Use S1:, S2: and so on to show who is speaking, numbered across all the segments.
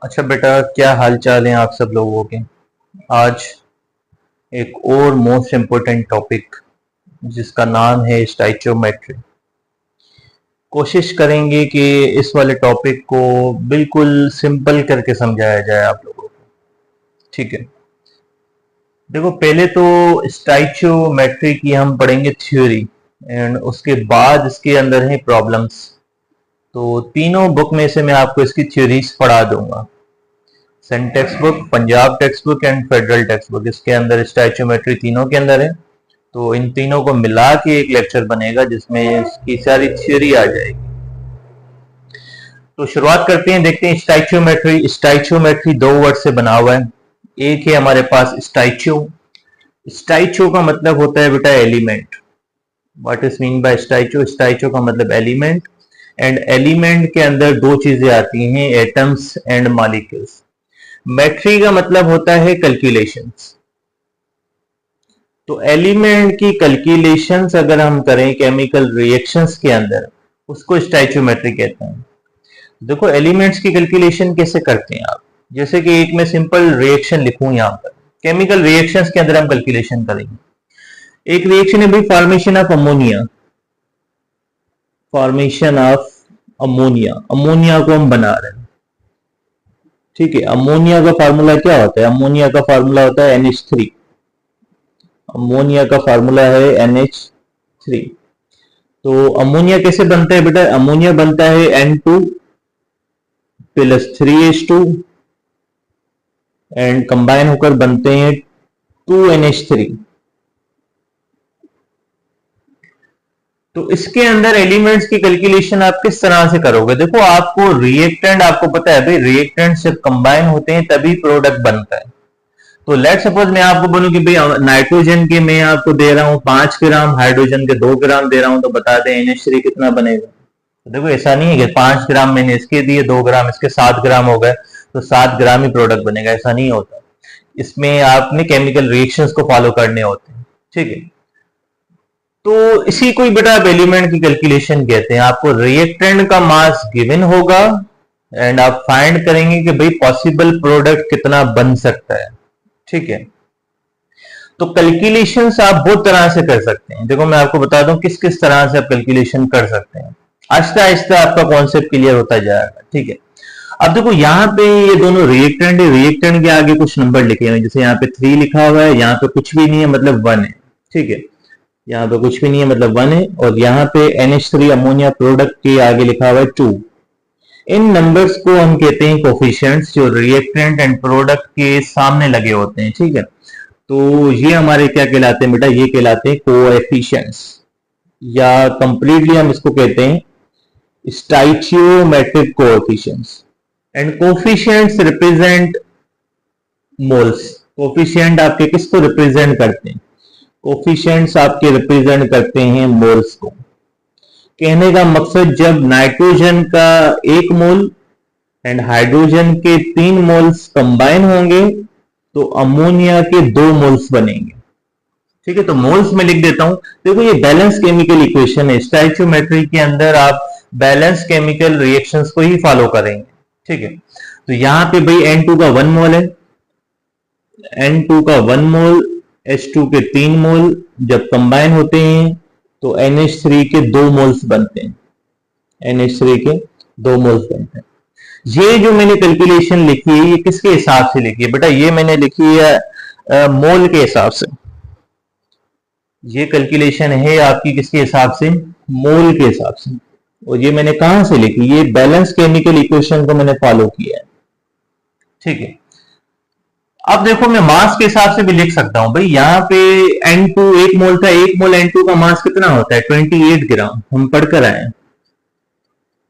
S1: अच्छा बेटा, क्या हाल चाल है आप सब लोगों के। आज एक और मोस्ट इम्पोर्टेंट टॉपिक जिसका नाम है स्टाइचियोमेट्री। कोशिश करेंगे कि इस वाले टॉपिक को बिल्कुल सिंपल करके समझाया जाए आप लोगों को। ठीक है, देखो पहले तो स्टाइचियोमेट्री की हम पढ़ेंगे थ्योरी एंड उसके बाद इसके अंदर है प्रॉब्लम्स। तो तीनों बुक में से मैं आपको इसकी थ्योरीज पढ़ा दूंगा। सेंट text book, Punjab text book and federal text book, इसके अंदर स्टैच्यूमेट्री तीनों के अंदर है। तो इन तीनों को मिला के एक लेक्चर बनेगा जिसमें इसकी सारी थ्योरी आ जाएगी। तो शुरुआत करते हैं, देखते हैं स्टैच्यूमेट्री। स्टैच्यूमेट्री दो वर्ड से बना हुआ है। एक है हमारे पास स्टैच्यू। स्टैच्यू का मतलब होता है बेटा element. What is mean by statue? Statue का मतलब एलिमेंट, एंड एलिमेंट के अंदर दो चीजें आती हैं, एटम्स एंड मॉलिक्यूल्स। मेट्री का मतलब होता है कैलकुलेशंस। तो एलिमेंट की कैलकुलेशंस अगर हम करें केमिकल रिएक्शंस के अंदर, उसको स्टैच्यूमेट्री कहते हैं। देखो एलिमेंट्स की कैलकुलेशन कैसे करते हैं आप, जैसे कि एक मैं सिंपल रिएक्शन लिखूं यहां पर, केमिकल रिएक्शंस के अंदर हम कैलकुलेशन करेंगे। एक रिएक्शन है भाई, formation of ammonia. Formation of ammonia, ammonia को हम बना रहे हैं। ठीक है, अमोनिया का फार्मूला क्या होता है? अमोनिया का फार्मूला होता है NH3। अमोनिया का फार्मूला है NH3। तो अमोनिया कैसे बनता है बेटा? अमोनिया बनता है N2 plus 3H2 and combine होकर बनते हैं 2NH3। तो इसके अंदर एलिमेंट्स की कैलकुलेशन आप किस तरह से करोगे? देखो आपको रिएक्टेंट, आपको पता है भाई रिएक्टेंट जब कंबाइन होते हैं तभी प्रोडक्ट बनता है। तो लेट सपोज मैं आपको बोलूं कि भाई नाइट्रोजन के मैं आपको दे रहा हूं 5 ग्राम, हाइड्रोजन के 2 ग्राम दे रहा हूं, तो बता दें NH3 कितना बनेगा। तो देखो ऐसा नहीं है कि 5 ग्राम मैंने इसके दिए, 2 ग्राम इसके, 7 ग्राम हो गए तो 7 ग्राम ही प्रोडक्ट बनेगा, ऐसा नहीं होता। इसमें आपने केमिकल रिएक्शंस को फॉलो करने होते हैं। ठीक है, तो इसी को बेटा आप एलिमेंट की कैलकुलेशन कहते हैं। आपको रिएक्टेंट का मास गिवन होगा एंड आप फाइंड करेंगे कि भाई पॉसिबल प्रोडक्ट कितना बन सकता है। ठीक है, तो कैलकुलेशंस आप बहुत तरह से कर सकते हैं। देखो मैं आपको बता दूं किस किस तरह से आप कैलकुलेशन कर सकते हैं। आहिस्ता आहिस्ता आपका कॉन्सेप्ट क्लियर होता जाएगा। ठीक है, अब देखो यहाँ पे ये दोनों रिएक्टेंट है, रिएक्टेंट के आगे कुछ नंबर लिखे हुए हैं, जैसे यहाँ पे 3 लिखा हुआ है, यहाँ पे कुछ भी नहीं है मतलब 1 है। ठीक है, यहाँ पे कुछ भी नहीं है मतलब 1 है, और यहाँ पे NH3 अमोनिया प्रोडक्ट के आगे लिखा हुआ है 2। इन नंबर्स को हम कहते हैं कोफिशिएंट्स, जो रिएक्टेंट एंड प्रोडक्ट के सामने लगे होते हैं। ठीक है, तो ये हमारे क्या कहलाते हैं बेटा? ये कहलाते हैं कोएफिशिएंट्स, या कंप्लीटली हम इसको कहते हैं stoichiometric coefficients. And coefficients represent moles. Coefficient आपके किसको रिप्रेजेंट करते हैं? कोफिशिएंट्स आपके रिप्रेजेंट करते हैं मोल्स को। कहने का मकसद, जब नाइट्रोजन का 1 मोल एंड हाइड्रोजन के 3 मोल्स कंबाइन होंगे तो अमोनिया के 2 मोल्स बनेंगे। ठीक है, तो मोल्स में लिख देता हूं। देखो ये बैलेंस केमिकल इक्वेशन है। स्टैइचियोमेट्री के अंदर आप बैलेंस केमिकल रिएक्शंस को ही फॉलो करेंगे। ठीक है, तो यहां पे भाई N2 का 1 मोल है, N2 का 1 मोल H2 के 3 मोल जब कंबाइन होते हैं तो NH3 के 2 मोल्स बनते हैं। NH3 के 2 मोल्स बनते हैं। ये जो मैंने कैलकुलेशन लिखी है ये किसके हिसाब से लिखी है बेटा? ये मैंने लिखी है मोल के हिसाब से। ये कैलकुलेशन है आपकी किसके हिसाब से? मोल के हिसाब से। और ये मैंने कहां से लिखी? ये बैलेंस केमिकल इक्वेशन को मैंने फॉलो किया है। ठीक है, अब देखो मैं मास के हिसाब से भी लिख सकता हूं भाई। यहाँ पे N2 1 मोल था, 1 मोल N2 का मास कितना होता है? 28 ग्राम, हम पढ़कर आए हैं।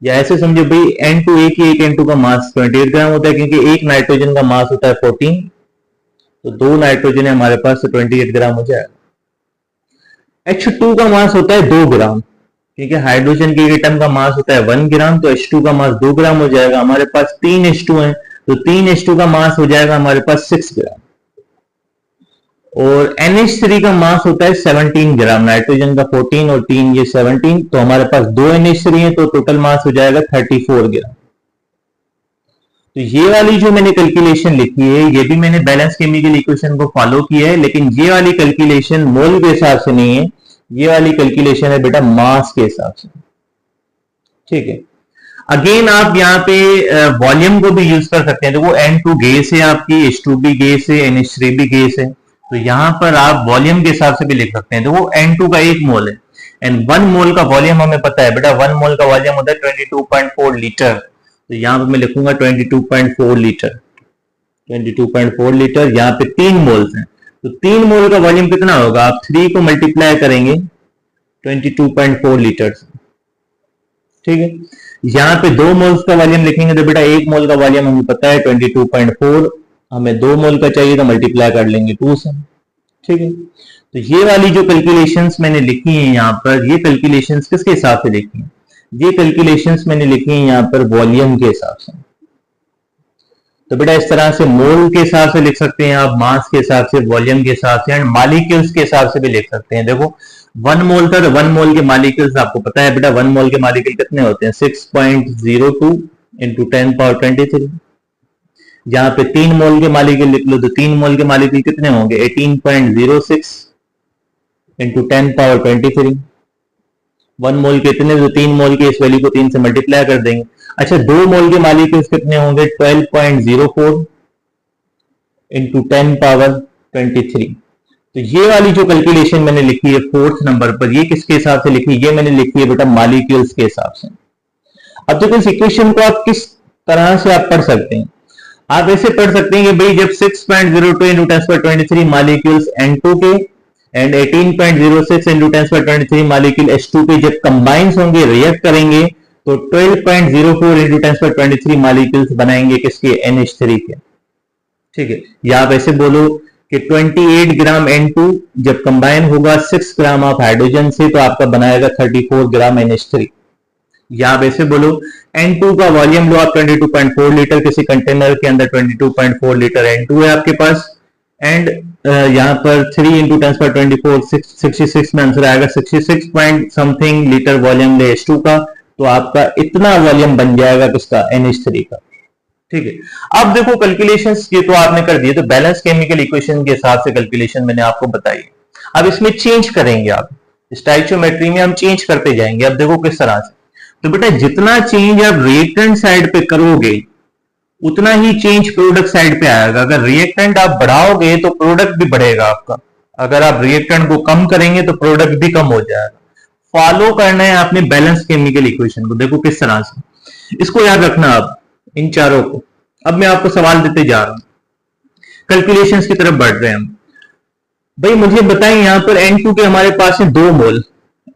S1: या ऐसे समझो भाई N2 एक N2 का मास 28 ग्राम होता है, क्योंकि एक नाइट्रोजन का मास होता है 14, तो 2 नाइट्रोजन है हमारे पास, तो 28 ग्राम हो जाएगा। H2 का मास होता है 2 ग्राम, क्योंकि हाइड्रोजन के एटम का मास होता है 1 ग्राम, तो H2 का मास 2 ग्राम हो जाएगा। हमारे पास 3 H2 है, तो 3 H2 का मास हो जाएगा हमारे पास 6 ग्राम। और NH3 का मास होता है 17 ग्राम, नाइट्रोजन का 14 और 3 ये 17, तो हमारे पास 2 NH3 है, तो टोटल मास हो जाएगा 34 ग्राम। तो ये वाली जो मैंने कैलकुलेशन लिखी है, ये भी मैंने बैलेंस केमिकल इक्वेशन को फॉलो किया है, लेकिन ये वाली कैलकुलेशन मोल के हिसाब से नहीं है, ये वाली कैलकुलेशन है बेटा मास के हिसाब से। ठीक है, अगेन आप यहाँ पे वॉल्यूम को भी यूज कर सकते हैं। देखो N2 गैस है आपकी, H2 भी गैस है, NH3 भी गैस है, तो यहाँ पर आप वॉल्यूम के हिसाब से भी लिख सकते हैं। देखो N2 का 1 मोल है एंड 1 मोल का वॉल्यूम हमें पता है बेटा, 1 मोल का वॉल्यूम होता है 22.4 लीटर। तो यहाँ पे मैं लिखूंगा 22.4 लीटर, 22.4 लीटर। यहाँ पे 3 मोल्स हैं, तो 3 मोल का वॉल्यूम कितना होगा, आप 3 को मल्टीप्लाई करेंगे 22.4 लीटर। ठीक है, यहाँ पे 2 मोल्स का वॉल्यूम लिखेंगे तो बेटा 1 मोल का वॉल्यूम हमें पता है 22.4, हमें 2 मोल का चाहिए तो मल्टीप्लाई कर लेंगे 2 से। ठीक है, तो ये वाली जो कैलकुलेशंस मैंने लिखी है यहाँ पर, ये कैलकुलेशंस किसके हिसाब से लिखी है, ये कैलकुलेशंस मैंने लिखी है यहाँ पर वॉल्यूम के हिसाब से। तो बेटा इस तरह से मोल के हिसाब से लिख सकते हैं आप, मास के हिसाब से, वॉल्यूम के हिसाब से एंड मॉलिक्यूल्स के हिसाब से भी लिख सकते हैं। देखो 1 मोल था तो 1 मोल के मॉलिक्यूल्स आपको पता है बेटा, 1 मोल के मॉलिक्यूल कितने होते हैं, 6.02 इंटू 10 पावर 23। यहाँ पे 3 मोल के मॉलिक्यूल लिख लो तो 3 मोल के मॉलिक्यूल कितने होंगे, 18.06 इंटू 10 पावर 23। 1 मोल के इतने, तो 3 मोल के इस वैल्यू को 3 से मल्टीप्लाई कर देंगे। अच्छा 2 मोल के मॉलिक्यूल्स कितने होंगे, 12.04 इंटू 10 पावर 23। तो ये वाली जो कैलकुलेशन मैंने लिखी है 4th नंबर पर, ये किसके हिसाब से लिखी है, ये मैंने लिखी है बेटा मॉलिक्यूल्स के हिसाब से। अब देखो इस इक्वेशन को आप किस तरह से आप पढ़ सकते हैं, आप ऐसे पढ़ सकते हैं कि भाई जब 6.02 इंटू 10⁻23 मॉलिक्यूल्स N2 के एंड 18.06 इंटू 10⁻23 मॉलिक्यूल H2 के जब कंबाइंस होंगे, रिएक्ट करेंगे, तो 12.04 इंटू 10⁻23 मॉलिक्यूल्स बनाएंगे किसके, NH3 के। ठीक है, या आप ऐसे बोलो कि 28 ग्राम N2 जब कंबाइन होगा 6 ग्राम ऑफ हाइड्रोजन से, तो आपका बनाएगा 34 ग्राम NH3। या आप ऐसे बोलो N2 का वॉल्यूम लो आप 22.4 लीटर, किसी कंटेनर के अंदर 22.4 लीटर N2 है आपके पास, एंड यहाँ पर 3 इंटू 10⁻24 66 में आंसर आएगा 66 पॉइंट समथिंग लीटर वॉल्यूम ले H2 का, तो आपका इतना वॉल्यूम बन जाएगा किसका, NH3 का। ठीक है, अब देखो कैलकुलेशंस ये तो आपने कर दिए, तो बैलेंस केमिकल इक्वेशन के हिसाब से कैलकुलेशन मैंने आपको बताई। अब इसमें चेंज करेंगे आप, स्टोइचियोमेट्री में हम चेंज करते जाएंगे। अब देखो किस तरह से, तो बेटा जितना चेंज आप रिएक्टेंट साइड पे करोगे उतना ही चेंज प्रोडक्ट साइड पे आएगा। अगर रिएक्टेंट आप बढ़ाओगे तो प्रोडक्ट भी बढ़ेगा आपका, अगर आप रिएक्टेंट को कम करेंगे तो प्रोडक्ट भी कम हो जाएगा। फॉलो करना है आपने बैलेंस केमिकल इक्वेशन को। देखो किस तरह से, इसको याद रखना आप इन चारों को। अब मैं आपको सवाल देते जा रहा हूं, कैलकुलेशंस की तरफ बढ़ रहे हैं हम। भाई मुझे बताएं, यहां पर N2 के हमारे पास है 2 मोल,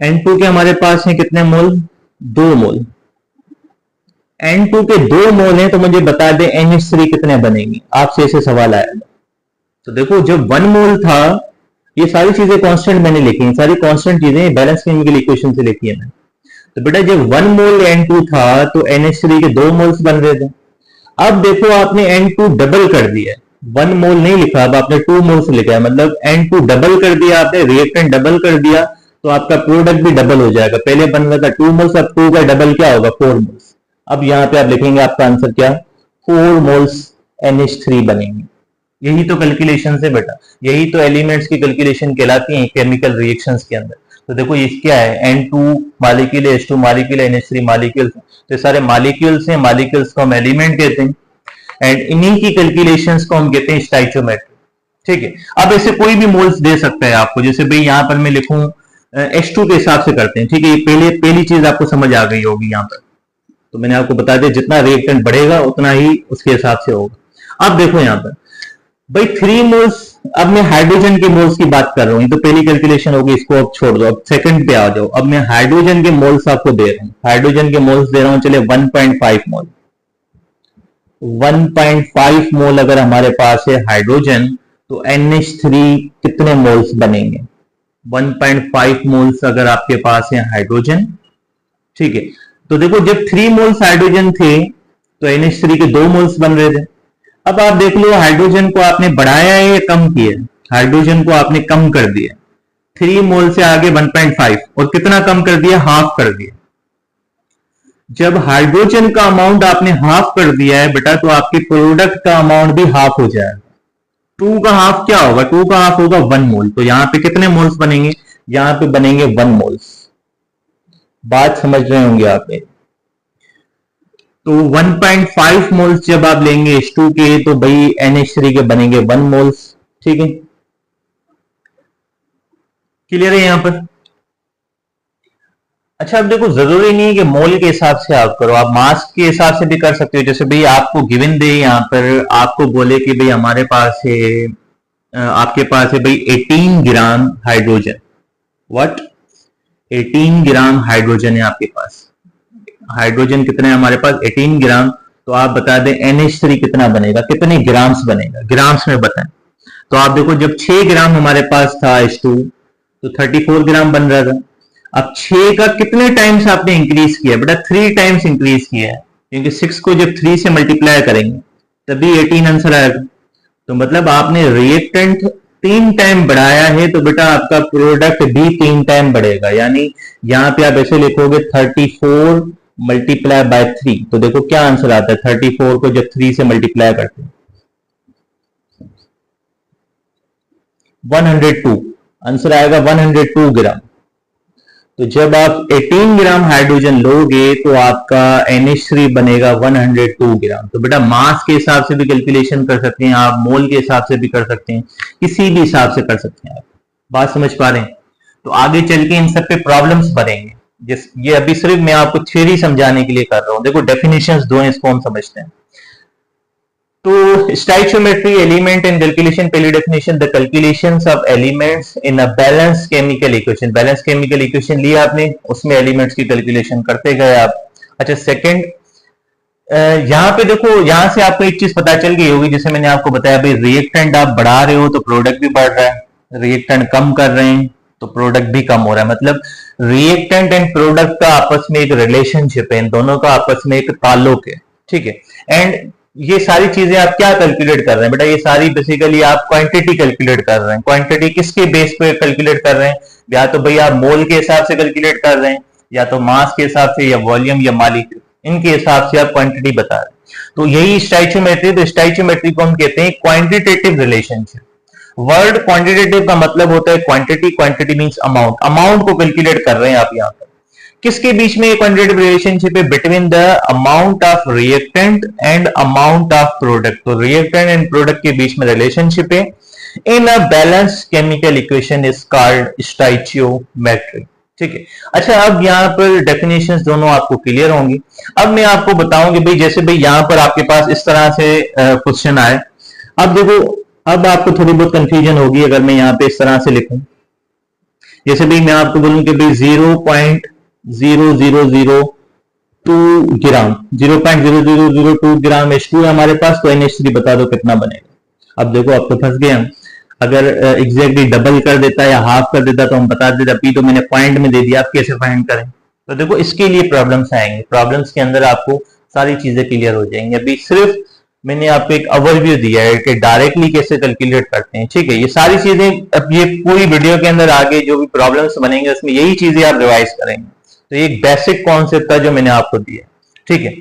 S1: N2 के हमारे पास है कितने मोल, 2 मोल। N2 के 2 मोल हैं, तो मुझे बता दें NH3 कितने बनेंगे, आपसे ऐसे सवाल आएगा। तो देखो जब 1 मोल था, ये सारी चीजें कांस्टेंट मैंने लिखी हैं, सारी कांस्टेंट चीजें बैलेंस केमिकल इक्वेशन से लिखी है मैंने। तो बेटा जब 1 मोल N2 था तो NH3 के 2 मोल्स बन रहे थे। अब देखो आपने N2 डबल कर दिया है, 1 मोल नहीं लिखा, अब आपने 2 मोल्स लिखा है, मतलब N2 डबल कर दिया आपने, रिएक्टेंट डबल कर दिया, तो आपका प्रोडक्ट भी डबल हो जाएगा। पहले बन रहा था 2 मोल्स, अब 2 का डबल क्या होगा, 4 मोल्स। अब यहां पे आप लिखेंगे आपका आंसर क्या, 4 मोल्स NH3 बनेंगे। यही तो कैलकुलेशन है बेटा, यही तो एलिमेंट्स की कैलकुलेशन कहलाती है केमिकल रिएक्शंस के अंदर। तो देखो ये क्या है, N2 molecule, H2 molecule, NH3 molecules, तो ये सारे मॉलिक्यूल्स हैं, मॉलिक्यूल्स को हम एलिमेंट कहते हैं एंड इन्हीं की कैलकुलेशंस को हम कहते हैं स्टोइचियोमेट्री। ठीक है, अब ऐसे कोई भी मोल्स दे सकता है आपको, जैसे भाई यहां पर मैं लिखूं H2 के हिसाब से करते हैं। ठीक है, ये पहली चीज आपको समझ आ गई होगी यहाँ पर, तो मैंने आपको बता दिया जितना रिएक्टेंट बढ़ेगा उतना ही उसके हिसाब से होगा। अब देखो यहाँ पर भाई 3 मोल्स, अब मैं हाइड्रोजन के मोल्स की बात कर रहा हूं, तो पहली कैलकुलेशन होगी, इसको अब छोड़ दो, अब सेकंड पे आ जाओ। अब मैं हाइड्रोजन के मोल्स आपको दे रहा हूं, हाइड्रोजन के मोल्स दे रहा हूं, चले 1.5 मोल। 1.5 मोल अगर हमारे पास है हाइड्रोजन, तो NH3 कितने मोल्स बनेंगे, 1.5 मोल्स अगर आपके पास है हाइड्रोजन। ठीक है, तो देखो जब 3 मोल्स हाइड्रोजन थे तो NH3 के 2 मोल्स बन रहे थे। अब आप देख लो हाइड्रोजन को आपने बढ़ाया है या कम किया, हाइड्रोजन को आपने कम कर दिया, 3 मोल से आगे 1.5, और कितना कम कर दिया, हाफ कर दिया। जब हाइड्रोजन का अमाउंट आपने हाफ कर दिया है बेटा, तो आपके प्रोडक्ट का अमाउंट भी हाफ हो जाएगा। 2 का हाफ क्या होगा? 2 का हाफ होगा 1 मोल। तो यहां पे कितने मोल्स बनेंगे? यहां पे बनेंगे 1 मोल्स। बात समझ रहे होंगे आप मेरी। तो 1.5 मोल्स जब आप लेंगे H2 के, तो भाई NH3 के बनेंगे 1 मोल्स। ठीक है, क्लियर है यहां पर? अच्छा, अब देखो, जरूरी नहीं है कि मोल के हिसाब से आप करो, आप मास के हिसाब से भी कर सकते हो। जैसे भाई आपको गिवन दे, यहां पर आपको बोले कि भाई हमारे पास है, आपके पास है भाई 18 gram hydrogen. What? 18 gram hydrogen है आपके पास। हाइड्रोजन कितने हैं हमारे पास? 18 ग्राम। तो आप बता दें NH3 कितना बनेगा, कितने ग्राम्स बनेगा, ग्राम्स में बताएं। तो आप देखो, जब 6 ग्राम हमारे पास था H2, तो 34 ग्राम बन रहा था। अब 6 का कितने टाइम्स आपने इंक्रीज किया? बेटा 3 टाइम्स इंक्रीज किया है, क्योंकि 6 को जब 3 से मल्टीप्लाई करेंगे तभी 18 आंसर आएगा। तो मतलब आपने रिएक्टेंट 3 टाइम बढ़ाया है, तो बेटा आपका प्रोडक्ट भी 3 टाइम बढ़ेगा। यानी यहां पे आप ऐसे लिखोगे 34 मल्टीप्लाई बाय 3। तो देखो क्या आंसर आता है, 34 को जब 3 से मल्टीप्लाई करते हैं 102, आंसर आएगा 102 ग्राम। तो जब आप 18 ग्राम हाइड्रोजन लोगे तो आपका NH3 बनेगा 102 ग्राम। तो बेटा मास के हिसाब से भी कैलकुलेशन कर सकते हैं आप, मोल के हिसाब से भी कर सकते हैं, किसी भी हिसाब से कर सकते हैं आप। बात समझ पा रहे हैं? तो आगे चल के इन सब पे प्रॉब्लम्स बनेंगे। ये अभी सिर्फ मैं आपको थ्योरी समझाने के लिए कर रहा हूं। देखो डेफिनेशंस दो हैं, इसको हम समझते हैं। तो स्टाइचियोमेट्री एलिमेंट इन कैलकुलेशन, पहली definition, the calculations of elements in a balance chemical equation. Balance chemical equation लिया आपने, उसमें एलिमेंट्स की कैलकुलेशन करते गए आप। अच्छा, सेकंड, यहां पे देखो, यहां से आपको एक चीज पता चल गई होगी, जैसे मैंने आपको बताया भाई, रिएक्टेंट आप बढ़ा रहे हो तो प्रोडक्ट भी बढ़ रहा है, रिएक्टेंट कम कर रहे हैं तो प्रोडक्ट भी कम हो रहा है। मतलब रिएक्टेंट एंड प्रोडक्ट का आपस में एक रिलेशनशिप है, इन दोनों का आपस में एक ताल्लुक है। ठीक है, एंड ये सारी चीजें आप क्या कैलकुलेट कर रहे हैं बेटा? ये सारी बेसिकली आप क्वांटिटी कैलकुलेट कर रहे हैं। क्वांटिटी किसके बेस पे कैलकुलेट कर रहे हैं? या तो भाई आप मोल के हिसाब से कैलकुलेट कर रहे हैं, या तो मास के हिसाब से, या वॉल्यूम, या मालिक्यूल, इनके हिसाब से आप क्वांटिटी बता रहे हैं। तो यही स्टाइचियोमेट्री। तो स्टाइचियोमेट्री को हम कहते हैं क्वांटिटेटिव रिलेशनशिप। वर्ड क्वांटिटेटिव का मतलब होता है quantity, quantity means amount, amount को कैलकुलेट कर रहे हैं आप यहाँ पर। किसके बीच में क्वांटिटेटिव रिलेशनशिप है? Between the amount of reactant and amount of product. तो रिएक्टेंट एंड प्रोडक्ट के बीच में रिलेशनशिप है in a balance chemical equation is called stoichiometry. ठीक है। अच्छा, अब यहाँ पर डेफिनेशंस दोनों आपको क्लियर होंगी। अब मैं आपको बताऊं कि भाई, जैसे भाई यहाँ पर आपके पास इस तरह से क्वेश्चन आए। अब देखो, अब आपको थोड़ी बहुत कंफ्यूजन होगी अगर मैं यहाँ पे इस तरह से लिखूं। जैसे भाई मैं आपको बोलूं कि भाई 0.0002 ग्राम, 0.0002 ग्राम H2 है हमारे पास, तो NH3 बता दो कितना बनेगा। अब देखो, अब तो फंस गए हम। अगर एग्जैक्टली डबल कर देता या हाफ कर देता तो हम बता देता, अभी तो मैंने पॉइंट में दे दिया, आप कैसे फाइंड करें? तो देखो, इसके लिए प्रॉब्लम्स आएंगे, प्रॉब्लम्स के अंदर आपको सारी चीजें क्लियर हो जाएंगी। अभी सिर्फ मैंने आपको एक ओवरव्यू दिया है कि डायरेक्टली कैसे कैलकुलेट करते हैं। ठीक है, ये सारी चीजें, अब ये पूरी वीडियो के अंदर आगे जो भी प्रॉब्लम्स बनेंगे उसमें यही चीजें आप रिवाइज करेंगे। तो ये एक बेसिक कॉन्सेप्ट था जो मैंने आपको दिया। ठीक है।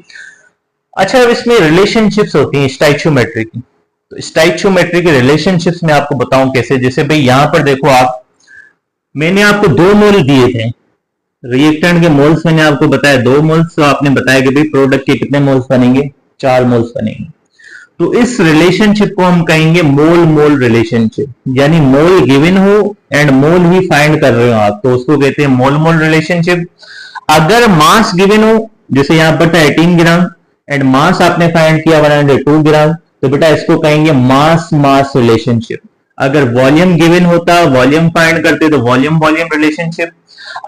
S1: अच्छा, अब इसमें रिलेशनशिप्स होती हैं स्टाइचियोमेट्री की। तो स्टाइचियोमेट्री के रिलेशनशिप्स में आपको बताऊं कैसे। जैसे भाई यहां पर देखो आप, मैंने आपको 2 मोल दिए थे रिएक्टेंट के, मोल्स मैंने आपको बताया 2 मोल्स। तो आपने बताया कि भाई प्रोडक्ट के कितने मोल्स बनेंगे? 4 मोल्स बनेंगे। तो इस रिलेशनशिप को हम कहेंगे मोल मोल रिलेशनशिप। यानी मोल गिवन हो एंड मोल ही फाइंड कर रहे हो आप, तो उसको कहते हैं मोल मोल रिलेशनशिप। अगर मास गिवन हो, जैसे यहां पर था 18 ग्राम एंड मास आपने फाइंड किया 102 ग्राम, तो बेटा इसको कहेंगे मास मास रिलेशनशिप। अगर वॉल्यूम गिवन होता, वॉल्यूम फाइंड करते तो वॉल्यूम वॉल्यूम रिलेशनशिप।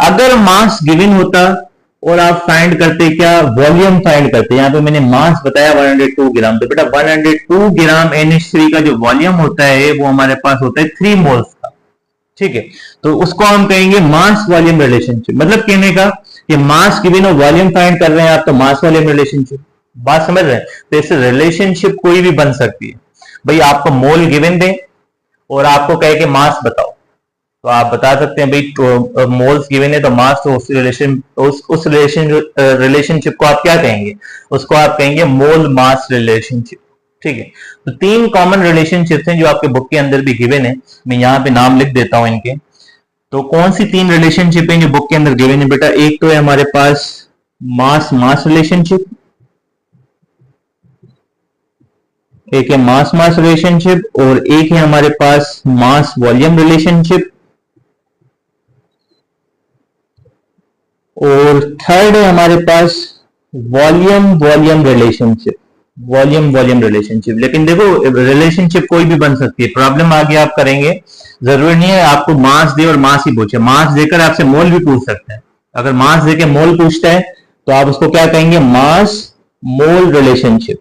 S1: अगर मास गिवन होता और आप फाइंड करते क्या? वॉल्यूम फाइंड करते। यहां पे मैंने मास बताया 102 ग्राम, तो बेटा 102 ग्राम NH3 का जो वॉल्यूम होता है वो हमारे पास होता है 3 मोल्स का। ठीक है, तो उसको हम कहेंगे मास वॉल्यूम रिलेशनशिप। मतलब कहने का कि मास गिवन और वॉल्यूम फाइंड कर रहे हैं आप, तो मास वॉल्यूम रिलेशनशिप। बात समझ रहे हैं? तो इससे रिलेशनशिप कोई भी बन सकती है। भाई आपको मोल गिवन दे और आपको कहे कि मास बताओ, तो आप बता सकते हैं भाई मोल्स गिवन है तो मास, तो उस रिलेशनशिप को आप क्या कहेंगे, उसको आप कहेंगे मोल मास रिलेशनशिप। ठीक है, तो 3 कॉमन रिलेशनशिप्स हैं जो आपके बुक के अंदर भी गिवन है, मैं यहाँ पे नाम लिख देता हूं इनके। तो कौन सी 3 रिलेशनशिप है जो बुक के अंदर गिवन है बेटा? एक तो है हमारे पास मास मास रिलेशनशिप, एक है मास मास रिलेशनशिप, और एक है हमारे पास मास वॉल्यूम रिलेशनशिप, और थर्ड है हमारे पास volume volume relationship, volume volume relationship. लेकिन देखो रिलेशनशिप कोई भी बन सकती है, प्रॉब्लम आगे आप करेंगे, जरूरी नहीं है आपको मास दे और मास ही पूछे, मास देकर आपसे मोल भी पूछ सकते हैं। अगर मास देकर मोल पूछता है तो आप उसको क्या कहेंगे? मास मोल रिलेशनशिप।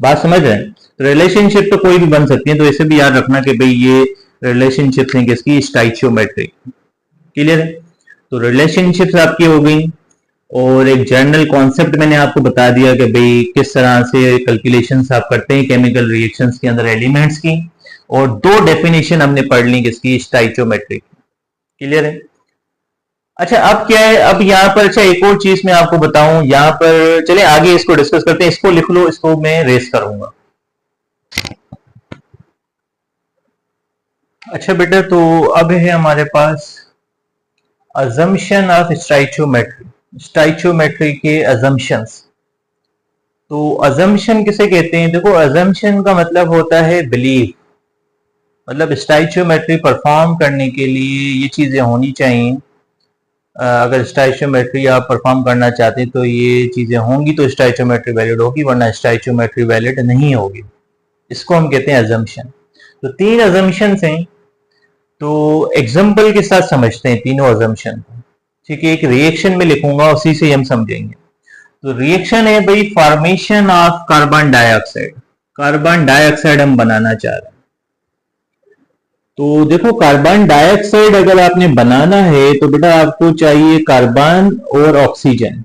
S1: बात समझ रहे हैं? तो रिलेशनशिप तो कोई भी बन सकती है, तो इसे भी याद रखना कि भाई ये रिलेशनशिप है किसकी? स्टाइचियोमेट्रिक। क्लियर है? तो रिलेशनशिप्स आपकी हो गई, और एक जनरल कॉन्सेप्ट मैंने आपको बता दिया कि भाई किस तरह से कैलकुलेशंस आप करते हैं केमिकल रिएक्शंस के अंदर एलिमेंट्स की, और 2 डेफिनेशन हमने पढ़ ली किसकी? स्टाइचियोमेट्रिक। क्लियर है? अच्छा अब क्या है, अब यहाँ पर अच्छा एक और चीज मैं आपको बताऊं, यहाँ पर चले आगे इसको डिस्कस करते हैं, इसको लिख लो, इसको मैं रेस करूंगा। अच्छा बेटा, तो अब है हमारे पास अजम्पशन ऑफ स्टाइचियोमेट्री, स्टाइचियोमेट्री के अजम्पशंस। तो अजम्पशन किसे कहते हैं? देखो अजम्पशन का मतलब होता है बिलीव, मतलब स्टाइचियोमेट्री परफॉर्म करने के लिए ये चीजें होनी चाहिए। अगर स्टाइचियोमेट्री आप परफॉर्म करना चाहते हैं तो ये चीजें होंगी तो स्टाइचियोमेट्री वैलिड होगी, वरना स्टाइचियोमेट्री वैलिड नहीं होगी। इसको हम कहते हैं अजम्पशन। तो 3 अजम्पशंस हैं, तो एग्जाम्पल के साथ समझते हैं तीनों अजम्पशन को। ठीक है, एक रिएक्शन में लिखूंगा, उसी से हम समझेंगे। तो रिएक्शन है भाई formation of carbon dioxide, carbon dioxide हम बनाना चाह रहे हैं। तो देखो कार्बन डाइऑक्साइड अगर आपने बनाना है तो बेटा आपको चाहिए कार्बन और ऑक्सीजन,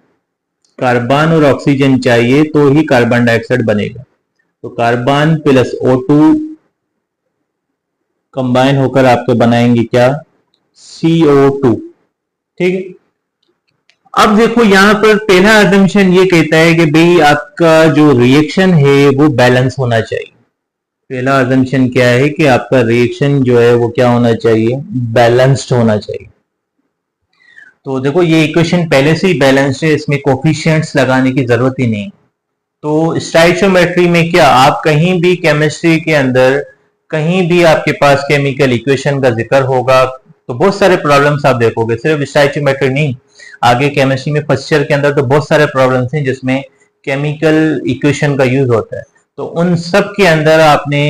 S1: कार्बन और ऑक्सीजन चाहिए तो ही कार्बन डाइऑक्साइड बनेगा। तो कार्बन प्लस O2 कंबाइन होकर आपको बनाएंगे क्या? CO2। ठीक है, अब देखो यहां पर पहला अजम्पशन ये कहता है कि भाई आपका जो रिएक्शन है वो बैलेंस होना चाहिए। पहला अजम्पशन क्या है कि आपका रिएक्शन जो है वो क्या होना चाहिए? बैलेंस्ड होना चाहिए। तो देखो ये इक्वेशन पहले से ही बैलेंस्ड है, इसमें कोफिशिएंट्स लगाने की जरूरत ही नहीं। तो स्टाइचियोमेट्री में क्या, आप कहीं भी केमिस्ट्री के अंदर कहीं भी आपके पास केमिकल इक्वेशन का जिक्र होगा तो बहुत सारे प्रॉब्लम्स आप देखोगे, सिर्फ स्टाइचियोमेट्री नहीं, आगे केमिस्ट्री में फर्स्ट ईयर के अंदर तो बहुत सारे प्रॉब्लम्स हैं जिसमें केमिकल इक्वेशन का यूज होता है। तो उन सब के अंदर आपने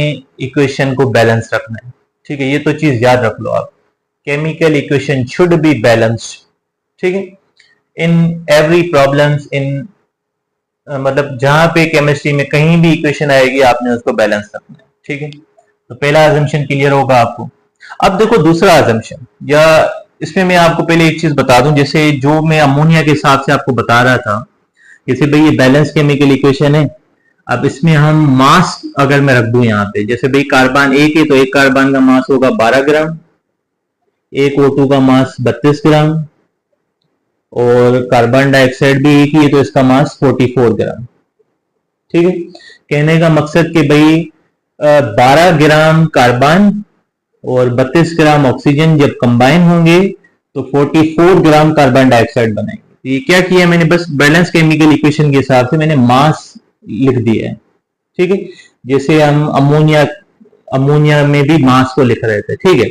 S1: इक्वेशन को बैलेंस रखना है। ठीक है, ये तो चीज याद रख लो आप, chemical equation should be balanced. ठीक है, इन एवरी प्रॉब्लम्स, इन मतलब जहां पे केमिस्ट्री में कहीं भी इक्वेशन आएगी आपने उसको बैलेंस रखना है। ठीक है, तो पहला अजम्पशन क्लियर होगा आपको। अब देखो दूसरा अजम्पशन, या इसमें मैं आपको पहले एक चीज बता दूं, जैसे जो मैं अमोनिया के हिसाब से आपको बता रहा था, जैसे भाई ये बैलेंस केमिकल इक्वेशन है, अब इसमें हम मास अगर मैं रख दूं यहाँ पे, जैसे भाई कार्बन एक है तो एक कार्बन का मास होगा 12 ग्राम, एक O2 का मास 32 ग्राम, और कार्बन डाइऑक्साइड भी एक ही है तो इसका मास 44 ग्राम। ठीक है, कहने का मकसद कि भाई 12 ग्राम कार्बन और 32 ग्राम ऑक्सीजन जब कंबाइन होंगे तो 44 ग्राम कार्बन डाइऑक्साइड बनेंगे। ये क्या किया मैंने, बस बैलेंस केमिकल इक्वेशन के हिसाब से मैंने मास लिख दिया है। ठीक है, जैसे हम अमोनिया में भी मास को लिख रहे थे। ठीक है,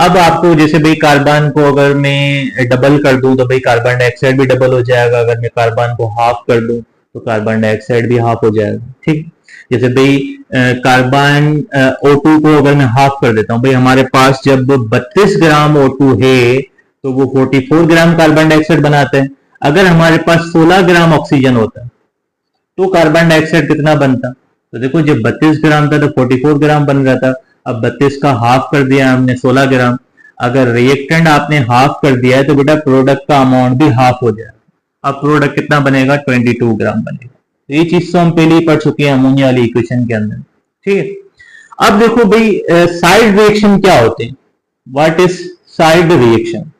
S1: अब आपको जैसे भाई कार्बन को अगर मैं डबल कर दूं तो भाई कार्बन डाइऑक्साइड भी डबल हो जाएगा, अगर मैं कार्बन को हाफ कर दूं तो कार्बन डाइऑक्साइड भी हाफ हो जाएगा। ठीक, जैसे भाई कार्बन O2 को अगर मैं हाफ कर देता हूं, भाई हमारे पास जब 32 ग्राम O2 है तो वो 44 ग्राम कार्बन डाइऑक्साइड बनाते हैं। अगर हमारे पास 16 ग्राम ऑक्सीजन होता तो कार्बन डाइऑक्साइड कितना बनता? तो देखो जब 32 ग्राम था तो 44 ग्राम बन रहा था, अब 32 का हाफ कर दिया हमने 16 ग्राम। अगर रिएक्टेंट आपने हाफ कर दिया है तो बेटा प्रोडक्ट का अमाउंट भी हाफ हो जाएगा। अब प्रोडक्ट कितना बनेगा? 22 ग्राम बनेगा। तो ये चीज तो हम पहले ही पढ़ चुके हैं अमोनिया वाली इक्वेशन के अंदर। ठीक है, अब देखो भाई साइड रिएक्शन क्या होते हैं, व्हाट इज साइड रिएक्शन।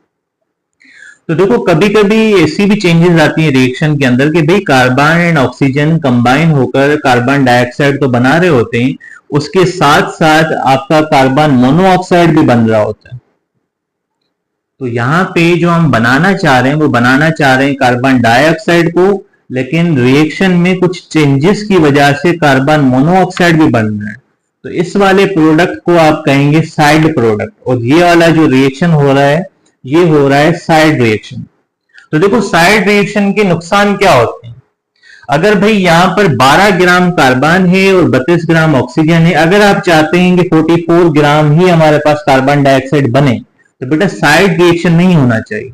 S1: तो देखो कभी कभी ऐसी भी चेंजेस आती है रिएक्शन के अंदर कि भाई कार्बन एंड ऑक्सीजन कंबाइन होकर कार्बन डाइऑक्साइड तो बना रहे होते हैं, उसके साथ साथ आपका कार्बन मोनोऑक्साइड भी बन रहा होता है। तो यहाँ पे जो हम बनाना चाह रहे हैं वो बनाना चाह रहे हैं कार्बन डाइऑक्साइड को, लेकिन रिएक्शन में कुछ चेंजेस की वजह से कार्बन मोनोऑक्साइड भी बन रहा है। तो इस वाले प्रोडक्ट को आप कहेंगे साइड प्रोडक्ट, और ये वाला जो रिएक्शन हो रहा है ये हो रहा है साइड रिएक्शन। तो देखो साइड रिएक्शन के नुकसान क्या होते हैं। अगर भाई यहां पर 12 ग्राम कार्बन है और 32 ग्राम ऑक्सीजन है, अगर आप चाहते हैं कि 44 ग्राम ही हमारे पास कार्बन डाइऑक्साइड बने, तो बेटा साइड रिएक्शन नहीं होना चाहिए।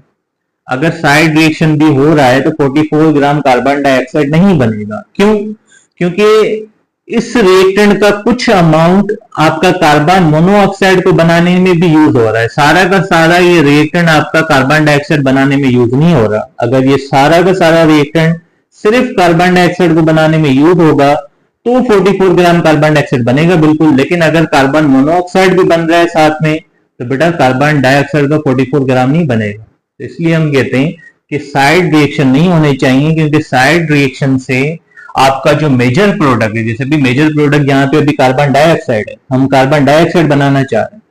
S1: अगर साइड रिएक्शन भी हो रहा है तो 44 ग्राम कार्बन डाइऑक्साइड नहीं बनेगा। क्यों? क्योंकि इस रिएक्टेंट का कुछ अमाउंट आपका कार्बन मोनोऑक्साइड को बनाने में भी यूज हो रहा है। सारा का सारा ये रिएक्टेंट आपका कार्बन डाइऑक्साइड बनाने में यूज नहीं हो रहा। अगर ये सारा का सारा रिएक्टेंट सिर्फ कार्बन डाइऑक्साइड को बनाने में यूज होगा तो 44 ग्राम कार्बन डाइऑक्साइड बनेगा बिल्कुल, लेकिन अगर कार्बन मोनोऑक्साइड भी बन रहा है साथ में तो बेटा कार्बन डाइऑक्साइड का 44 ग्राम नहीं बनेगा। तो इसलिए हम कहते हैं कि साइड रिएक्शन नहीं होने चाहिए, क्योंकि साइड रिएक्शन से आपका जो मेजर प्रोडक्ट है, जैसे भी मेजर प्रोडक्ट यहाँ पे अभी कार्बन डाइऑक्साइड है, हम कार्बन डाइऑक्साइड बनाना चाह रहे हैं,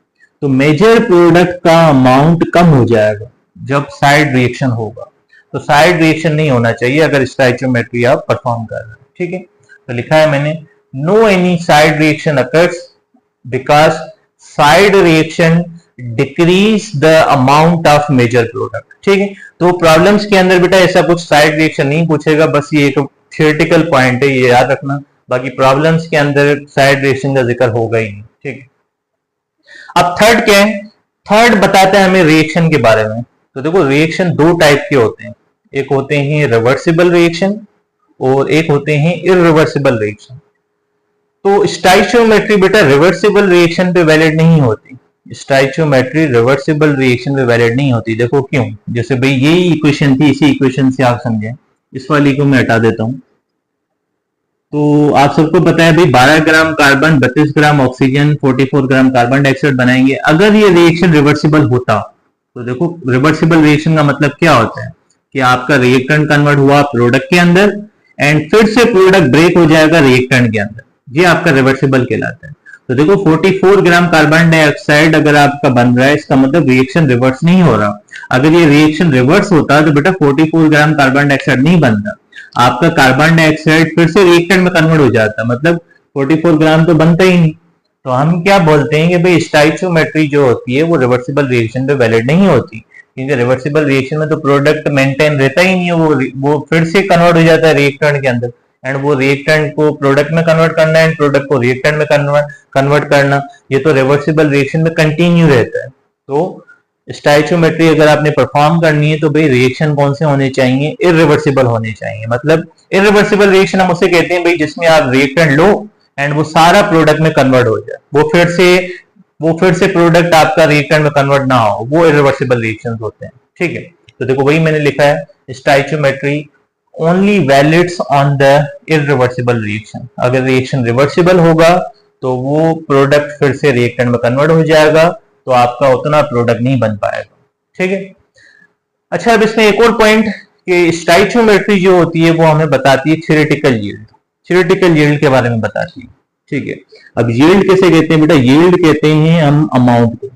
S1: तो मेजर प्रोडक्ट का अमाउंट कम हो जाएगा जब साइड रिएक्शन होगा। तो साइड रिएक्शन नहीं होना चाहिए अगर स्टोइचियोमेट्री आप परफॉर्म कर रहे हैं। ठीक है, तो लिखा है मैंने no any side reaction occurs because side reaction decrease the amount of major product. ठीक है, तो प्रॉब्लम्स के अंदर बेटा ऐसा कुछ साइड रिएक्शन नहीं पूछेगा, बस ये एक थियोरेटिकल पॉइंट है, ये याद रखना। बाकी प्रॉब्लम्स के अंदर साइड रिएक्शन का जिक्र होगा ही नहीं। ठीक है, अब थर्ड क्या है? थर्ड बताते हैं हमें रिएक्शन के बारे में। तो देखो रिएक्शन दो टाइप के होते हैं, एक होते हैं रिवर्सिबल रिएक्शन और एक होते हैं इरिवर्सिबल रिएक्शन। तो स्टोइचियोमेट्री बेटा रिवर्सिबल रिएक्शन पे वैलिड नहीं होती, स्टोइचियोमेट्री रिवर्सिबल रिएक्शन पे वैलिड नहीं होती। देखो क्यों? जैसे भाई यही इक्वेशन थी, इसी इक्वेशन से आप समझें, इस वाली को मैं हटा देता हूं। तो आप सबको पता है भाई 12 gram carbon 32 gram oxygen 44 gram carbon dioxide बनाएंगे। अगर ये रिएक्शन रिवर्सिबल होता तो देखो रिवर्सिबल रिएक्शन का मतलब क्या होता है कि आपका रिएक्टेंट कन्वर्ट हुआ प्रोडक्ट के अंदर एंड फिर से प्रोडक्ट ब्रेक हो जाएगा रिएक्टेंट के अंदर, ये आपका रिवर्सिबल कहलाता है। तो देखो 44 ग्राम कार्बन डाइऑक्साइड अगर आपका बन रहा है, इसका मतलब रिएक्शन रिवर्स नहीं हो रहा। अगर ये रिएक्शन रिवर्स होता तो बेटा 44 ग्राम कार्बन डाइऑक्साइड नहीं बनता, आपका कार्बन डाइऑक्साइड फिर से रिएक्टेंट में कन्वर्ट हो जाता, मतलब 44 ग्राम तो बनता ही नहीं। तो हम क्या बोलते हैं कि भाई स्टोइचियोमेट्री जो होती है वो रिवर्सिबल रिएक्शन पे वैलिड नहीं होती, क्योंकि रिवर्सिबल रिएक्शन में तो प्रोडक्ट मेंटेन रहता ही नहीं है, वो फिर से कन्वर्ट हो जाता है रिएक्टेंट के अंदर, एंड वो रिएक्टेंट को प्रोडक्ट में कन्वर्ट करना एंड प्रोडक्ट को रिएक्टेंट में कन्वर्ट करना, ये तो रिवर्सिबल रिएक्शन में कंटिन्यू रहता है। तो स्टोइचियोमेट्री अगर आपने परफॉर्म करनी है तो भाई रिएक्शन कौन से होने चाहिए? इरिवर्सिबल होने चाहिए। मतलब इरिवर्सिबल रिएक्शन हम उसे कहते हैं भाई जिसमें आप रिएक्टेंट लो एंड वो सारा प्रोडक्ट में कन्वर्ट हो जाए, वो फिर से प्रोडक्ट आपका रिएक्टेंट में कन्वर्ट ना हो, वो इरिवर्सिबल रिएक्शंस होते हैं। ठीक है, तो देखो वही मैंने लिखा है stoichiometry only valids on the irreversible reaction. अगर रिएक्शन रिवर्सिबल होगा तो वो प्रोडक्ट फिर से रिएक्टेंट में कन्वर्ट हो जाएगा, तो आपका उतना प्रोडक्ट नहीं बन पाएगा। ठीक है, अच्छा अब इसमें एक और पॉइंट कि स्टोइचियोमेट्री जो होती है वो हमें बताती है थ्योरेटिकल यील्ड, थ्योरेटिकल यील्ड के बारे में बताती है। ठीक है, अब यील्ड किसे कहते हैं बेटा? यील्ड कहते हैं हम अमाउंट को,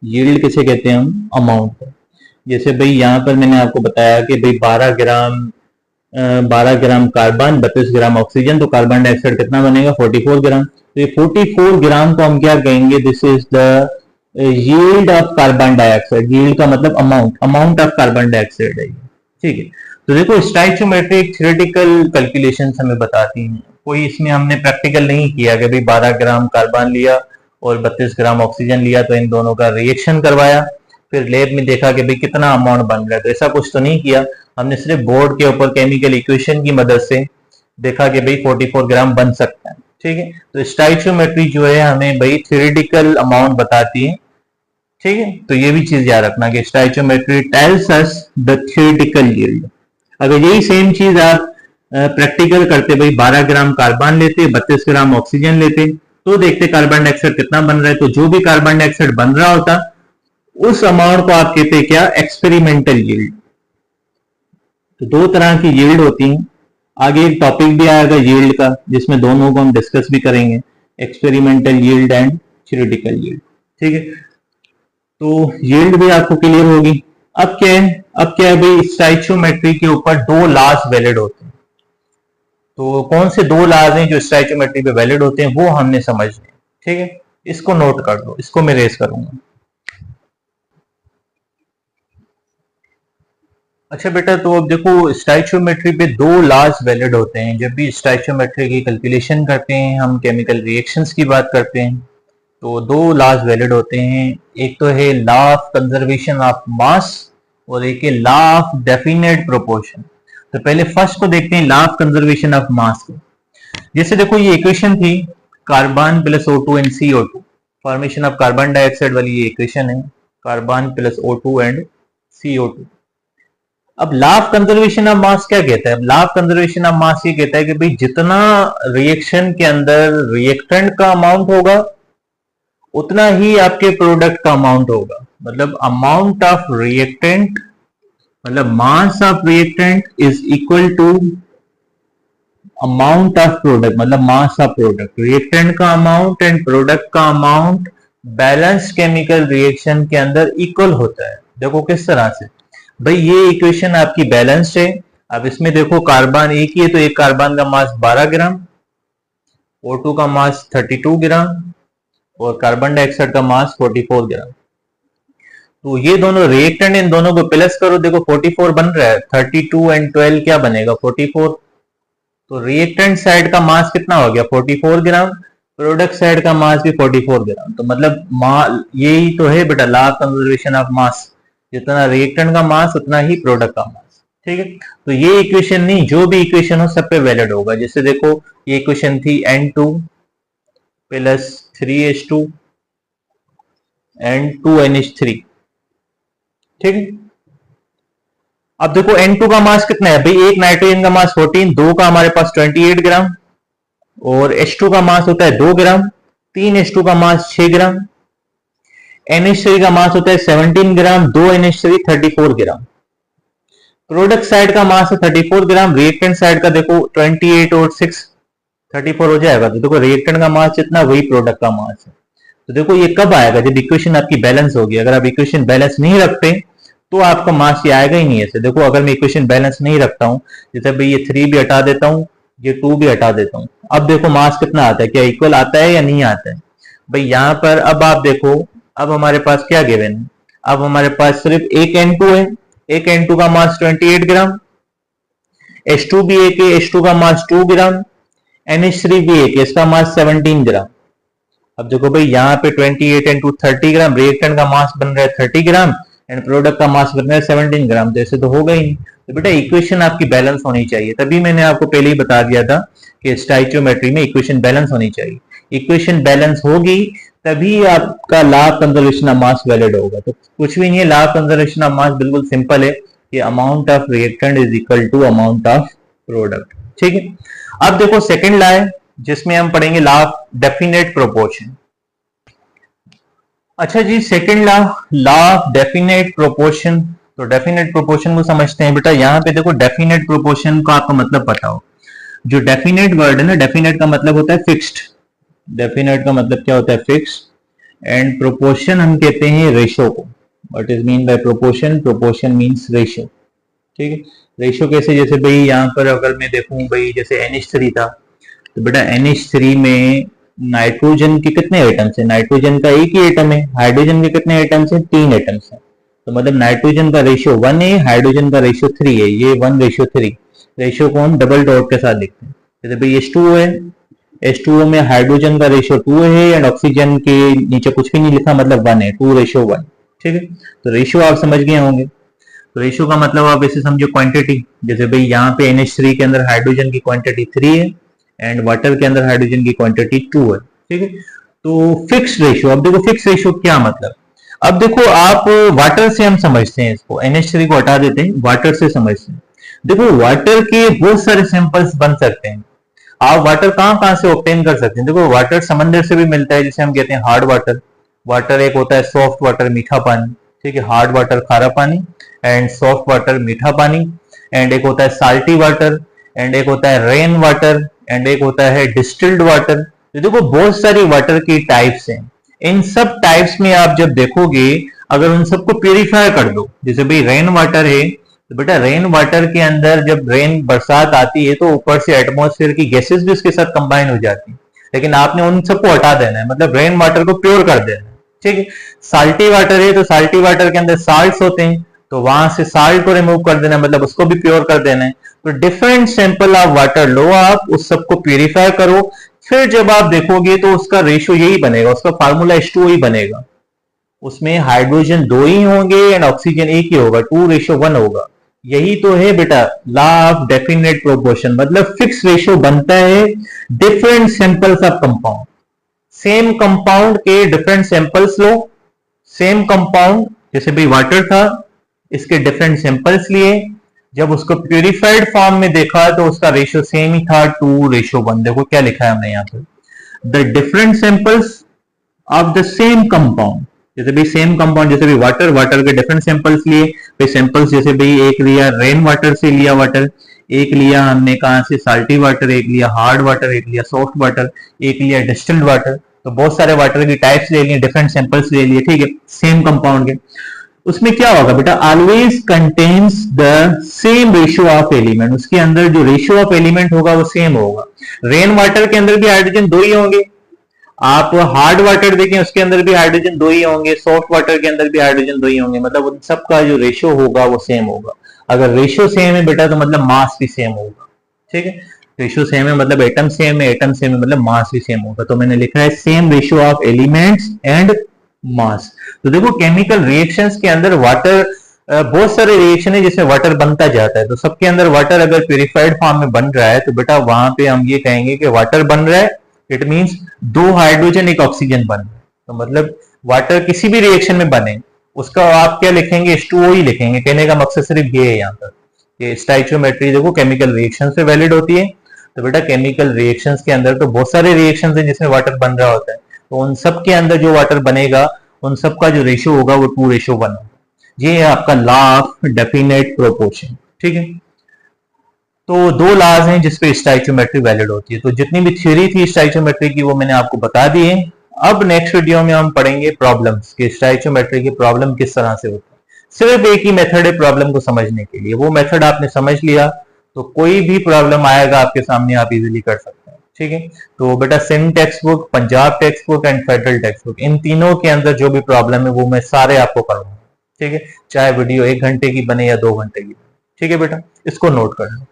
S1: यील्ड किसे कहते हैं हम? अमाउंट को। जैसे भाई यहाँ पर मैंने आपको बताया कि भाई 12 ग्राम कार्बन 32 ग्राम ऑक्सीजन, तो कार्बन डाइऑक्साइड कितना बनेगा? 44 ग्राम। तो ये 44 ग्राम को हम क्या कहेंगे? This is the yield of carbon dioxide. Yield का मतलब अमाउंट ऑफ कार्बन डाइऑक्साइड है। ठीक है, तो देखो स्टोइचियोमेट्री थ्योरेटिकल कैलकुलेशंस हमें बताती हैं, कोई इसमें हमने प्रैक्टिकल नहीं किया कि भाई 12 ग्राम कार्बन लिया और 32 ग्राम ऑक्सीजन लिया तो इन दोनों का रिएक्शन करवाया, फिर लैब में देखा कि भाई कितना अमाउंट बन रहा है, तो ऐसा कुछ तो नहीं किया। हमने सिर्फ बोर्ड के ऊपर केमिकल इक्वेशन की मदद से देखा कि भाई 44 ग्राम बन सकता है। ठीक है, तो स्टोइचियोमेट्री जो है हमें भाई थ्योरेटिकल अमाउंट बताती है। ठीक है, तो ये भी चीज याद रखना कि stoichiometry tells us the theoretical yield. अगर यही सेम चीज आप प्रैक्टिकल करते, भाई 12 ग्राम कार्बन लेते 32 ग्राम ऑक्सीजन लेते तो देखते कार्बन डाइऑक्साइड कितना बन रहा है, तो जो भी कार्बन डाइऑक्साइड बन रहा होता उस अमाउंट को आप कहते हैं क्या, एक्सपेरिमेंटल यील्ड। तो दो तरह की यील्ड होती हैं। आगे एक टॉपिक भी आएगा यील्ड का, जिसमें दोनों को हम डिस्कस भी करेंगे, experimental yield and theoretical yield. ठीक है, तो यील्ड भी आपको क्लियर होगी। अब क्या है, अब क्या है भाई, स्टोइचियोमेट्री के ऊपर दो लॉज वैलिड होते हैं। तो कौन से दो लॉज हैं जो स्टोइचियोमेट्री पे वैलिड होते हैं, वो हमने समझने। ठीक है, इसको नोट कर लो, इसको मैं रेस करूंगा। अच्छा बेटा, तो अब देखो स्टोइचियोमेट्री पे दो लॉज वैलिड होते हैं। जब भी स्टोइचियोमेट्री की कैलकुलेशन करते हैं, हम केमिकल रिएक्शंस की बात करते हैं, तो दो लॉज वैलिड होते हैं। एक तो है लॉ ऑफ कंजर्वेशन ऑफ मास और एक है लॉ ऑफ डेफिनेट प्रोपोर्शन। तो पहले फर्स्ट को देखते हैं, लॉ ऑफ कंजर्वेशन ऑफ मास को। जैसे देखो ये इक्वेशन थी, carbon plus O2 and CO2, formation of carbon dioxide वाली ये इक्वेशन है, carbon plus O2 and CO2। अब लॉ ऑफ कंजर्वेशन ऑफ मास क्या कहता है? लॉ ऑफ कंजर्वेशन ऑफ मास ये कहता है कि भाई जितना रिएक्शन के अंदर रिएक्टेंट का अमाउंट होगा, उतना ही आपके प्रोडक्ट का अमाउंट होगा। मतलब अमाउंट ऑफ रिएक्टेंट, मतलब mass of reactant is equal to amount of product, मतलब मास ऑफ प्रोडक्ट। रिएक्टेंट का अमाउंट एंड प्रोडक्ट का अमाउंट बैलेंस केमिकल रिएक्शन के अंदर इक्वल होता है। देखो किस तरह से भाई, ये इक्वेशन आपकी बैलेंस्ड है। अब इसमें देखो कार्बन एक ही है, तो एक कार्बन का मास 12 ग्राम, O2 का मास 32 ग्राम और कार्बन डाइऑक्साइड का मास 44 ग्राम। तो ये दोनों रिएक्टेंट, इन दोनों को प्लस करो, देखो 44 बन रहा है, 32 एंड 12 क्या बनेगा, 44। तो रिएक्टेंट साइड का मास कितना हो गया, 44 ग्राम, प्रोडक्ट साइड का मास भी 44 ग्राम। तो मतलब यही तो है बेटा लॉ ऑफ कंजर्वेशन ऑफ मास, जितना रिएक्टेंट का मास उतना ही प्रोडक्ट का मास। ठीक है, तो ये इक्वेशन नहीं, जो भी इक्वेशन हो सब पे वैलिड होगा। जैसे देखो ये इक्वेशन थी N2 plus 3H2 and 2NH3। ठीक है, अब देखो N2 का मास कितना है भाई, एक नाइट्रोजन का मास 14, दो का हमारे पास 28 ग्राम, और H2 का मास होता है 2 ग्राम, 3H2 का मास 6 ग्राम, NH3 का मास होता है 17 ग्राम, 2 NH3 34 ग्राम। प्रोडक्ट साइड का मास है 34 ग्राम, रिएक्टेंट साइड का देखो 28 और 6 34 हो जाएगा। तो देखो रिएक्टेंट का मास जितना वही प्रोडक्ट का मास है। तो देखो ये कब आएगा, जब इक्वेशन आपकी बैलेंस होगी। अगर आप इक्वेशन बैलेंस नहीं रखते तो आपका मास ये आएगा ही नहीं ऐसे। देखो अगर मैं इक्वेशन बैलेंस नहीं रखता हूं, जैसे भाई ये 3 भी हटा देता हूं, ये 2 भी हटा देता हूं, अब देखो मास कितना आता है, क्या इक्वल आता है या नहीं आता है भाई। यहां पर अब आप देखो, अब हमारे पास क्या गिवन है, अब हमारे पास सिर्फ एक N2 है, एक N2 का मास 28 ग्राम, H2 भी एक है, H2 का मास 2 ग्राम, NH3 भी एक है, इसका मास 17 ग्राम। अब देखो भाई यहाँ पे 28 एंड 2 30 ग्राम, रिएक्टेंट का मास बन रहा है 30 ग्राम एंड प्रोडक्ट का मास बन रहा है 17 ग्राम। तो ऐसे तो होगा ही नहीं। तो बेटा इक्वेशन आपकी बैलेंस होनी चाहिए, तभी मैंने आपको पहले ही बता दिया था कि स्टोइचियोमेट्री में इक्वेशन बैलेंस होनी चाहिए। इक्वेशन बैलेंस होगी तभी आपका law of conservation of mass valid होगा। तो कुछ भी नहीं है, law of conservation of mass बिल्कुल सिंपल है कि amount of reactant is equal to amount of product. ठीक है, अब देखो सेकंड लॉ है जिसमें हम पढ़ेंगे लॉ ऑफ डेफिनेट प्रोपोर्शन। अच्छा जी, second law, law of definite proportion. तो डेफिनेट प्रोपोर्शन को समझते हैं बेटा। यहां पे देखो डेफिनेट प्रोपोर्शन का आपको मतलब पता हो। जो डेफिनेट वर्ड है ना, डेफिनेट का मतलब होता है फिक्स्ड। डेफिनेट का मतलब क्या होता है, फिक्स्ड। एंड प्रोपोर्शन हम कहते हैं रेशो को। What is mean by proportion, proportion means ratio. ठीक है, रेशो कैसे, जैसे भाई यहाँ पर अगर मैं देखूं भाई, जैसे NH3 था, तो बेटा NH3 में नाइट्रोजन के कितने एटम्स हैं, नाइट्रोजन का एक ही एटम है। हाइड्रोजन के कितने एटम्स हैं, 3 एटम्स हैं। तो मतलब नाइट्रोजन का रेशियो 1 है, हाइड्रोजन का रेशियो 3 है। ये 1:3 रेशियो को हम डबल डॉट के साथ लिखते हैं। जैसे भाई H2O है, H2O में हाइड्रोजन का रेशियो 2 है एंड ऑक्सीजन के नीचे कुछ भी नहीं लिखा, मतलब 1 है, 2:1। ठीक है, तो रेशियो आप समझ गए होंगे। तो रेशियो का मतलब आप ऐसे समझो क्वांटिटी। जैसे भाई यहाँ पे NH3 के अंदर हाइड्रोजन की क्वांटिटी 3 है एंड वाटर के अंदर हाइड्रोजन की क्वांटिटी 2 है। ठीक है, तो फिक्स रेशियो। अब देखो फिक्स रेशियो क्या मतलब, अब देखो आप वाटर से हम समझते हैं इसको, NH3 को हटा देते हैं, वाटर से समझते हैं। देखो वाटर के बहुत सारे सैंपल्स बन सकते हैं। आप वाटर कहां कहां से ऑब्टेन कर सकते हैं, देखो वाटर समंदर से भी मिलता है, जिसे हम कहते हैं हार्ड वाटर। वाटर एक होता है सॉफ्ट वाटर, मीठा पानी, ठीक है, हार्ड वाटर खारा पानी एंड सॉफ्ट वाटर मीठा पानी, एंड एक होता है साल्टी वाटर, एंड एक होता है रेन वाटर, एंड एक होता है डिस्टिल्ड वाटर। तो देखो बहुत सारी वाटर की टाइप्स हैं। इन सब टाइप्स में आप जब देखोगे, अगर उन सबको प्यूरिफाई कर दो, जैसे भाई रेन वाटर है, तो बेटा रेन वाटर के अंदर जब रेन बरसात आती है तो ऊपर से एटमॉस्फेयर की गैसेस भी उसके साथ कंबाइन हो जाती है, लेकिन आपने उन सबको हटा देना है, मतलब रेन वाटर को प्योर कर देना है। ठीक है, साल्टी वाटर है तो साल्टी वाटर के अंदर साल्ट्स होते हैं, तो वहां से साल्ट को रिमूव कर देना है, मतलब उसको भी प्योर कर देना है। तो डिफरेंट सैंपल ऑफ वाटर लो, आप उस सबको प्यूरिफाई करो, फिर जब आप देखोगे तो उसका रेशियो यही बनेगा, उसका फार्मूला H2O ही बनेगा। उसमें हाइड्रोजन 2 ही होंगे एंड ऑक्सीजन 1 ही होगा, 2:1 होगा। यही तो है बेटा लॉ ऑफ डेफिनेट प्रोपोर्शन, मतलब फिक्स रेशियो बनता है different samples of compound. Same compound के डिफरेंट सैंपल्स लो, सेम कंपाउंड जैसे भी वाटर था, इसके डिफरेंट सैंपल्स लिए, जब उसको प्यूरिफाइड फॉर्म में देखा तो उसका रेशियो सेम ही था, 2:1। देखो क्या लिखा है हमने यहाँ पर, the different samples of the same compound. जैसे भी सेम कंपाउंड, जैसे भी वाटर, वाटर के डिफरेंट सैंपल्स लिए, भाई सैंपल्स जैसे भी एक लिया रेन वाटर से लिया वाटर, एक लिया हमने कहा से साल्टी वाटर, एक लिया हार्ड वाटर, एक लिया सॉफ्ट वाटर, एक लिया डिस्टिल्ड वाटर। तो बहुत सारे वाटर की टाइप्स ले लिए, डिफरेंट सैंपल्स ले लिए, ठीक है, सेम कंपाउंड के। उसमें क्या होगा बेटा, always contains the same ratio of element, उसके अंदर जो रेशियो ऑफ एलिमेंट होगा वो सेम होगा। रेन वाटर के अंदर भी हाइड्रोजन 2 ही होंगे, आप हार्ड वाटर देखें उसके अंदर भी हाइड्रोजन 2 ही होंगे, सॉफ्ट वाटर के अंदर भी हाइड्रोजन 2 ही होंगे, मतलब उन सब का जो रेशियो होगा वो सेम होगा। अगर रेशियो सेम है बेटा तो मतलब मास भी सेम होगा। ठीक है, रेशियो सेम है मतलब एटम सेम है, एटम सेम है मतलब मास भी सेम होगा। तो मैंने लिखा है same ratio of elements and mass. तो देखो केमिकल रिएक्शंस के अंदर वाटर, बहुत सारे रिएक्शन है जिसमें वाटर बनता जाता है, तो सबके अंदर वाटर अगर प्यूरिफाइड फॉर्म में बन रहा है तो बेटा वहां पे हम ये कहेंगे कि वाटर बन रहा है, इट मींस 2 हाइड्रोजन 1 ऑक्सीजन बन रहा है। तो मतलब वाटर किसी भी रिएक्शन में बने उसका आप क्या लिखेंगे, H2O ही लिखेंगे। कहने का मकसद सिर्फ ये है यहाँ पर कि स्टाइचियोमेट्री देखो केमिकल रिएक्शन से वैलिड होती है। तो बेटा केमिकल रिएक्शंस के अंदर तो बहुत सारे रिएक्शंस हैं जिसमें वाटर बन रहा होता है, तो उन सब के अंदर जो वाटर बनेगा उन सब का जो रेशियो होगा वो 2:1 होगा। ये है आपका लॉ ऑफ डेफिनेट प्रोपोर्शन। ठीक है, तो 2 लॉज हैं जिसपे स्टाइचियोमेट्री वैलिड होती है। तो जितनी भी थ्योरी थी स्टाइचियोमेट्री की वो मैंने आपको बता दी है। अब नेक्स्ट वीडियो में हम पढ़ेंगे प्रॉब्लम्स के, स्टाइचियोमेट्री की प्रॉब्लम किस तरह से होती है। सिर्फ एक ही मेथड है प्रॉब्लम को समझने के लिए, वो मेथड आपने समझ लिया तो कोई भी प्रॉब्लम आएगा आपके सामने आप इजीली कर सकते हैं। ठीक है, तो बेटा Sindh text book, Punjab text book and federal text book, इन तीनों के अंदर जो भी प्रॉब्लम है वो मैं सारे आपको करवाऊंगा। ठीक है, चाहे वीडियो 1 घंटे की बने या 2 घंटे की। ठीक है बेटा, इसको नोट कर लो।